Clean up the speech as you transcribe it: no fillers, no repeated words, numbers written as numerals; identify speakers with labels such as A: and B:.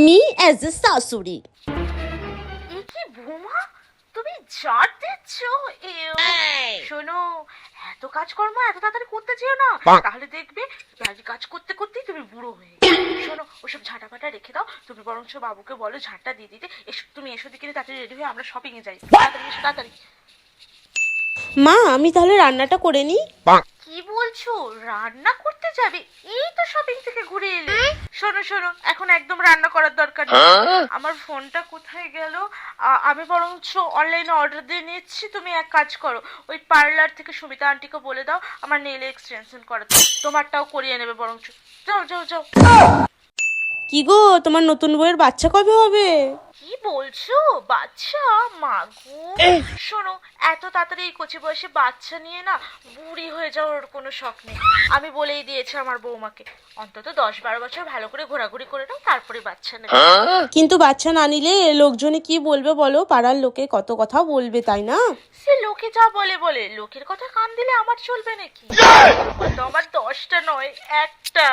A: Me as a শাশুড়ি।
B: এ কি বৌমা, তুমি ঝাড় দিচ্ছ? এও, শোনো, এত কাজকর্ম এত তাড়াতাড়ি করতে চেও না, তাহলে দেখবে বাড়ির কাজ করতে করতেই তুমি বুড়ো হয়ে যাবে। শোনো, ওসব ঝাঁটা ফাটা রেখে দাও, তুমি বরঞ্চ বাবুকে বলো ঝাঁটটা দিয়ে দিতে। এসো, তুমি এসো দিকে, তাড়াতাড়ি রেডি হয়ে আমরা শপিং এ যাই, তাড়াতাড়ি এসো, তাড়াতাড়ি।
A: মা আমি তাহলে রান্নাটা করে নিই।
B: কি বলছো, রান্না করতে যাবে? এই তো শপিং থেকে ঘুরে এলে। শোনো শোনো, এখন একদম রান্না করার দরকার নেই। আমার ফোনটা কোথায় গেল? আমি বরঞ্চ অনলাইনে অর্ডার দিয়ে নিচ্ছি। তুমি এক কাজ করো, ওই পার্লার থেকে সুমিতা আন্টিকে বলে দাও আমার নেল এক্সটেনশন করাতে, তোমারটাও করিয়ে নেবে বরঞ্চ। যাও যাও যাও।
A: কি গো, তোমার নতুন বউয়ের বাচ্চা কবে হবে?
B: কি বলছো, বাচ্চা? মাগো, শোনো, এত তাড়াতাড়ি এই কচি বয়সে বাচ্চা নিয়ে না বুড়ি হয়ে যাওয়ার কোনো শখ নেই। আমি বলেই দিয়েছি আমার বৌমাকে, অন্তত 10-12 বছর ভালো করে ঘোরাঘুরি করে নাও, তারপরে বাচ্চা নেবে।
A: কিন্তু বাচ্চা না নিলে লোকজনে কি বলবে বলো? পাড়ার লোকে কত কথা বলবে, তাই না?
B: সে লোকে যা বলে বলে, লোকের কথা কান দিলে আমার চলবে নাকি? তো আমার 10টা নয়, একটা।